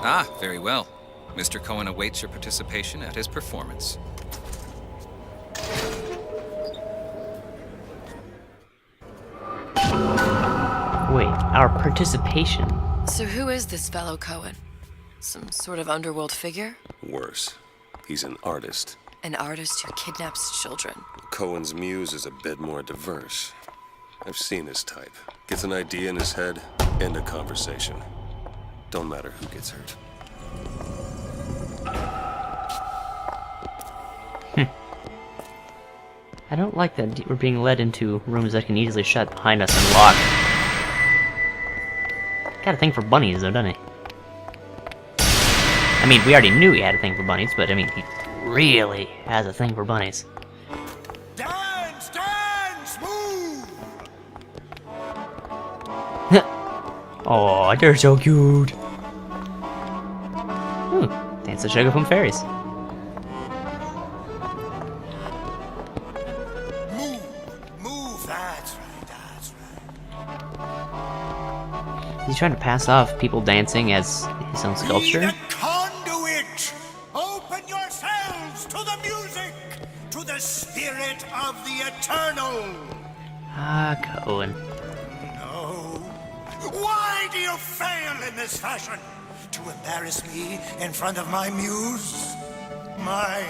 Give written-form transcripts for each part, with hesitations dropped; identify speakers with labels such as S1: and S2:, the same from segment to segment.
S1: Ah, very well. Mr. Cohen awaits your participation at his performance.
S2: Wait, our participation?
S3: So who is this fellow Cohen? Some sort of underworld figure?
S4: Worse. He's an artist.
S3: An artist who kidnaps children.
S4: Cohen's muse is a bit more diverse. I've seen his type. Gets an idea in his head, end a conversation. Don't matter who gets hurt.
S2: I don't like that we're being led into rooms that can easily shut behind us and lock. Got a thing for bunnies, though, doesn't he? I mean, we already knew he had a thing for bunnies, but I mean, he really has a thing for bunnies.
S5: Dance, dance, move!
S2: Oh, they're so cute. Dance the sugar from fairies.
S5: Move, that's right.
S2: He's trying to pass off people dancing as his own sculpture.
S5: Be the conduit! Open yourselves to the music, to the spirit of the eternal!
S2: Ah, Cohen.
S5: No. Why do you fail in this fashion? To embarrass me in front of my muse? My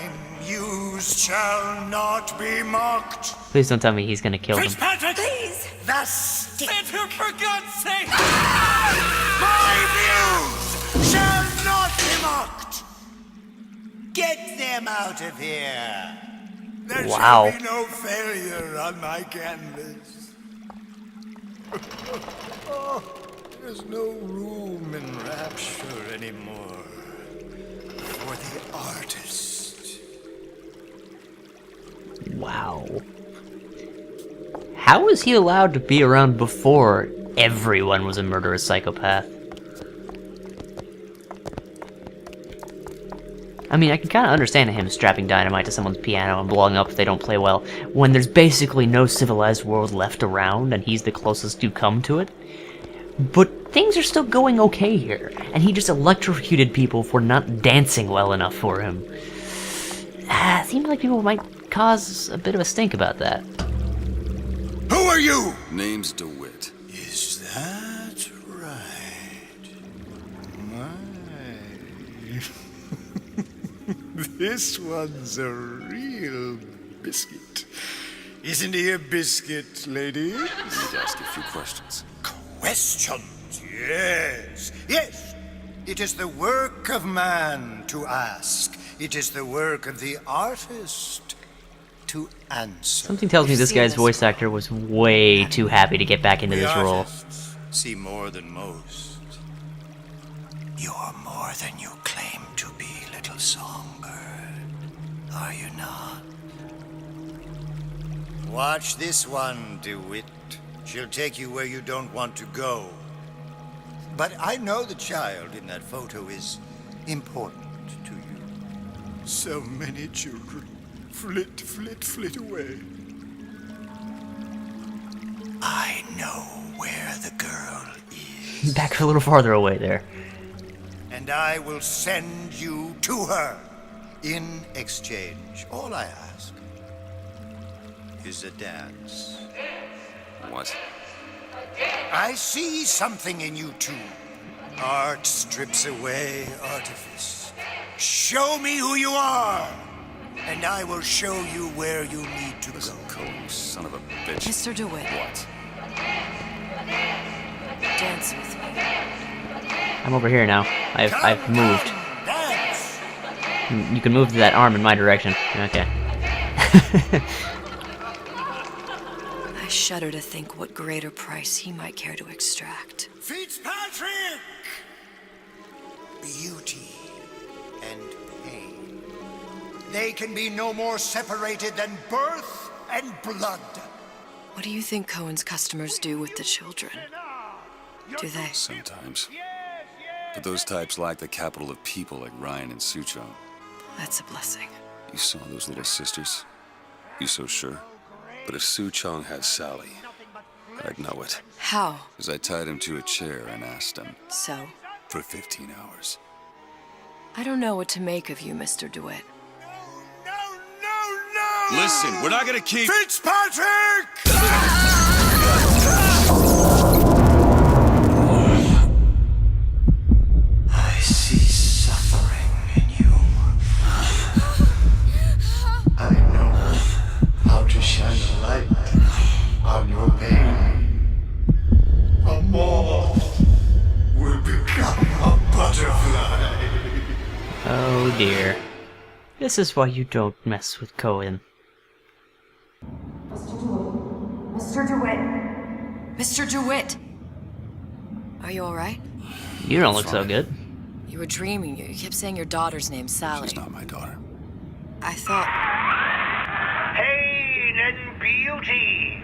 S5: muse shall not be mocked.
S2: Please don't tell me he's gonna kill them.
S5: Fitzpatrick! Please! The stick!
S1: Sander, for God's sake!
S5: My muse shall not be mocked! Get them out of here! There
S2: Wow.
S5: shall be no failure on my canvas. Oh, there's no room in rapture anymore for the artist.
S2: Wow. How was he allowed to be around before everyone was a murderous psychopath? I mean, I can kind of understand him strapping dynamite to someone's piano and blowing up if they don't play well, when there's basically no civilized world left around and he's the closest you come to it. But things are still going okay here, and he just electrocuted people for not dancing well enough for him. Seems like people might cause a bit of a stink about that.
S5: Who are you?
S4: Name's DeWitt.
S5: Is that right? My. This one's a real biscuit. Isn't he a biscuit, ladies?
S4: Let me ask you a few questions.
S5: Questions? Yes. Yes. It is the work of man to ask. It is the work of the artist to answer.
S2: Something tells me this guy's voice actor was way too happy to get back into this role.
S5: Artists see more than most. You're more than you claim to be, little songbird. Are you not? Watch this one, DeWitt. She'll take you where you don't want to go. But I know the child in that photo is important to you. So many children flit, flit, flit away. I know where the girl is.
S2: Back a little farther away there.
S5: And I will send you to her. In exchange, all I ask is a dance.
S4: What?
S5: I see something in you two. Art strips away artifice. Show me who you are, and I will show you where you need to
S4: Listen,
S5: go.
S4: Cohen, son of a bitch.
S3: Mr. DeWitt,
S4: What?
S3: dance with me.
S2: I'm over here now. I've moved.
S5: Dance!
S2: You can move that arm in my direction. Okay.
S3: I shudder to think what greater price he might care to extract.
S5: Fitzpatrick! Beauty and pain. They can be no more separated than birth and blood.
S3: What do you think Cohen's customers do with the children? Do they?
S4: Sometimes. But those types lack the capital of people like Ryan and Suchong.
S3: That's a blessing.
S4: You saw those little sisters? You so sure? But if Suchong had Sally, I'd know it.
S3: How?
S4: Because I tied him to a chair and asked him
S3: So?
S4: for 15 hours.
S3: I don't know what to make of you, Mr. DeWitt.
S5: No!
S4: Listen, we're not gonna keep...
S5: Fitzpatrick! I see suffering in you. I know how to shine a light on your pain. A moth will become a butterfly.
S2: Oh dear. This is why you don't mess with Cohen.
S3: Mr. DeWitt! Mr. DeWitt! Are you alright?
S2: You don't look so good.
S3: You were dreaming. You kept saying your daughter's name, Sally.
S4: She's not my daughter.
S3: I thought...
S6: Pain and beauty.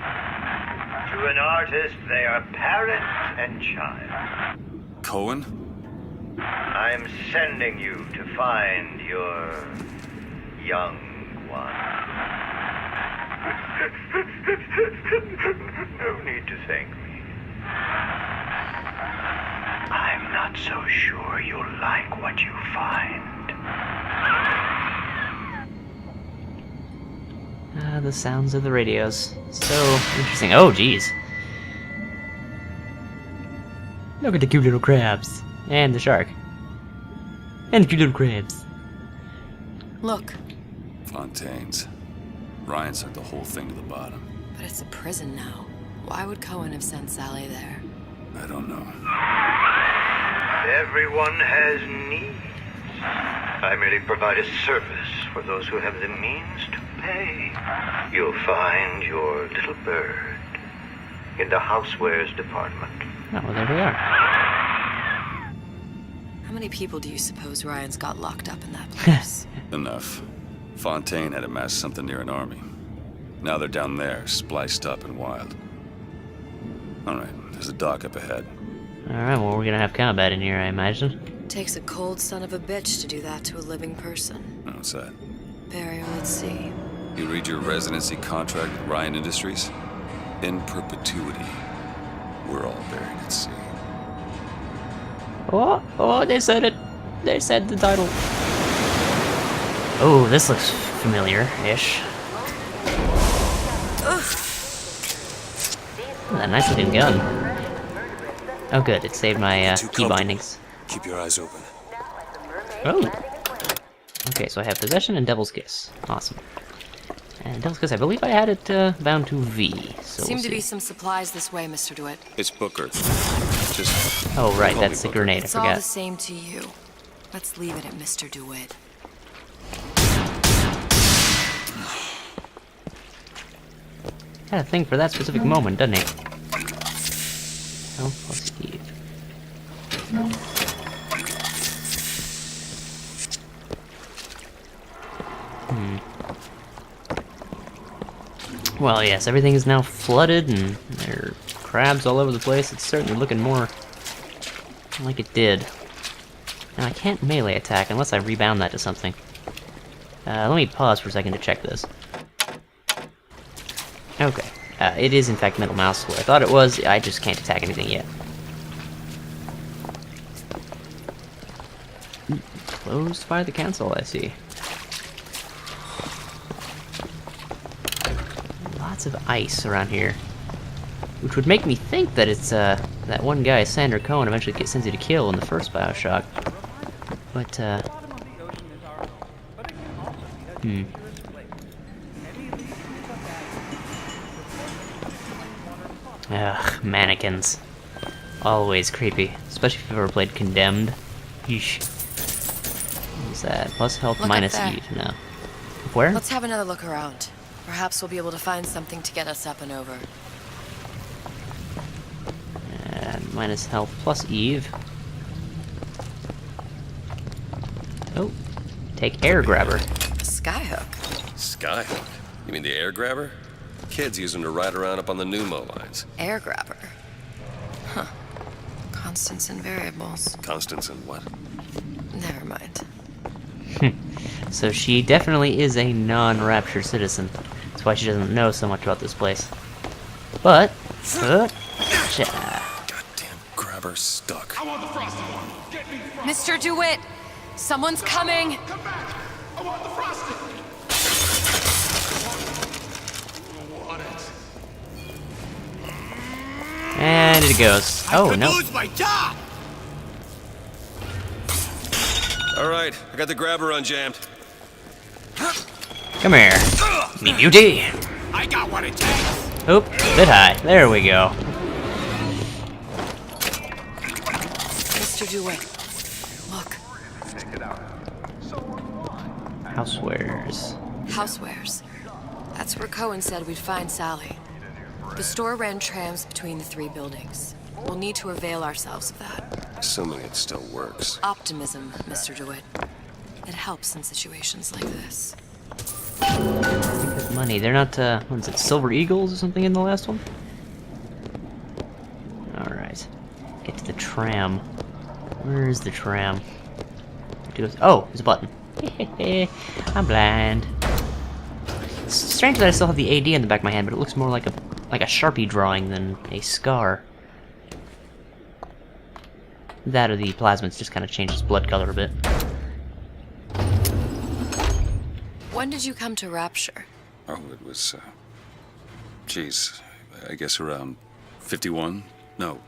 S6: To an artist, they are parent and child.
S4: Cohen?
S6: I'm sending you to find your young one. No need to thank me. I'm not so sure you'll like what you find.
S2: The sounds of the radios. So interesting. Oh, jeez. Look at the cute little crabs. And the shark. And the cute little crabs.
S3: Look,
S4: Fontaine's. Ryan sent the whole thing to the bottom.
S3: but it's a prison now. Why would Cohen have sent Sally there?
S4: I don't know.
S6: Everyone has needs. I merely provide a service for those who have the means to pay. You'll find your little bird in the housewares department.
S2: Oh, well, there we are.
S3: How many people do you suppose Ryan's got locked up in that place?
S4: Enough. Fontaine had amassed something near an army. Now they're down there, spliced up and wild. Alright, there's a dock up ahead.
S2: Alright, well, we're gonna have combat in here, I imagine.
S3: Takes a cold son of a bitch to do that to a living person.
S4: What's that?
S3: Burial at sea.
S4: You read your residency contract with Ryan Industries? In perpetuity. We're all buried at sea.
S2: Oh, they said it. They said the title. Oh, this looks familiar-ish. That nice looking gun. Oh good, it saved my key bindings.
S4: Keep your eyes open.
S2: Oh! Okay, so I have Possession and Devil's Kiss. Awesome. And Devil's Kiss, I believe I had it bound to V, so
S3: Seem
S2: we'll
S3: to be
S2: see.
S3: some supplies this way, Mr. DeWitt.
S4: It's Booker. Just...
S2: Oh right,
S4: call me
S2: that's the
S4: Booker.
S2: grenade, I
S3: It's all the
S2: forgot.
S3: same to you. Let's leave it at Mr. DeWitt.
S2: Had a thing for that specific moment, doesn't he? Oh, plus Steve. Well, yes, everything is now flooded and there are crabs all over the place. It's certainly looking more like it did. Now, I can't melee attack unless I rebound that to something. Let me pause for a second to check this. Okay. It is, in fact, middle mouse where I thought it was. I just can't attack anything yet. Closed by the council, I see. Lots of ice around here. Which would make me think that it's, that one guy, Sander Cohen, eventually gets sent to kill in the first Bioshock. But, Ugh, mannequins. Always creepy. Especially if you've ever played Condemned. Yeesh. What's that? Plus health,
S3: Look up
S2: minus
S3: there.
S2: Eve. No. Where?
S3: Let's have another look around. Perhaps we'll be able to find something to get us up and over.
S2: And minus health, plus Eve. Oh. Take air grabber.
S3: A skyhook.
S4: Skyhook? You mean the air grabber? Kids use them to ride around up on the pneumo lines.
S3: Air grabber. Huh. Constants and variables.
S4: Constance and what?
S3: Never mind.
S2: So she definitely is a non-Rapture citizen. That's why she doesn't know so much about this place. But,
S4: Goddamn grabber stuck.
S3: Mr. DeWitt! Someone's coming!
S7: Come back! I want the frosting! I want it.
S2: And it goes. Oh, no.
S7: Lose my job!
S4: All right, I got the grabber unjammed.
S2: Come here. Me beauty.
S7: I got what it takes!
S2: Oop, bit high. There we go.
S3: Mr. DeWitt, look.
S2: Housewares.
S3: Housewares. That's where Cohen said we'd find Sally. The store ran trams between the 3 buildings. We'll need to avail ourselves of that.
S4: Assuming it still works.
S3: Optimism, Mr. DeWitt. It helps in situations like this.
S2: Good money. They're not, what is it, Silver Eagles or something in the last one? Alright. Get to the tram. Where is the tram? Oh, there's a button. I'm blind. It's strange that I still have the AD in the back of my hand, but it looks more like a Sharpie drawing than a scar. That or the plasmids just kind of changed its blood color a bit.
S3: When did you come to Rapture?
S4: Oh, it was, geez, I guess around 51? No,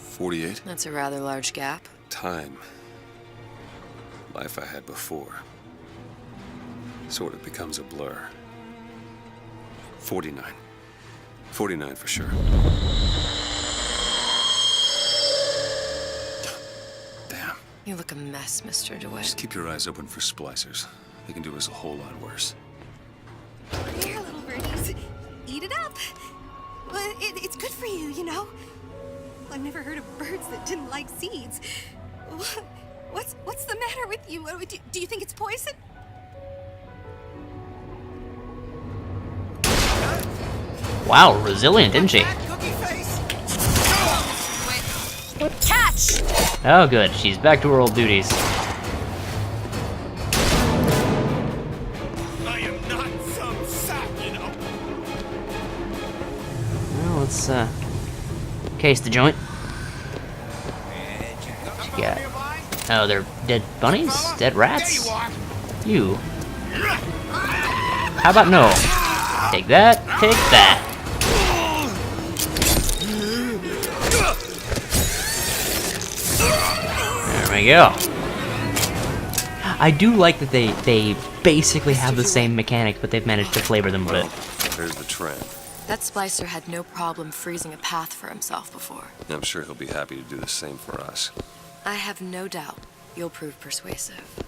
S4: 48?
S3: That's a rather large gap.
S4: Time. Life I had before. Sort of becomes a blur. 49. 49 for sure. Damn.
S3: You look a mess, Mr. DeWitt.
S4: Just keep your eyes open for splicers. They can do us a whole lot worse.
S8: Here, little birdies. Eat it up. Well, it's good for you, you know. I've never heard of birds that didn't like seeds. What's the matter with you? Do you think it's poison?
S2: Wow, resilient, isn't she?
S8: Catch!
S2: Oh, good. She's back to her old duties.
S7: I am not some sap, you know.
S2: Well, let's, case the joint. What you got? Oh, they're dead bunnies? Dead rats? You. How about no? Take that, take that. There we go. I do like that they basically have the same mechanics, but they've managed to flavor them a bit.
S4: There's the tram.
S3: That splicer had no problem freezing a path for himself before.
S4: I'm sure he'll be happy to do the same for us.
S3: I have no doubt you'll prove persuasive.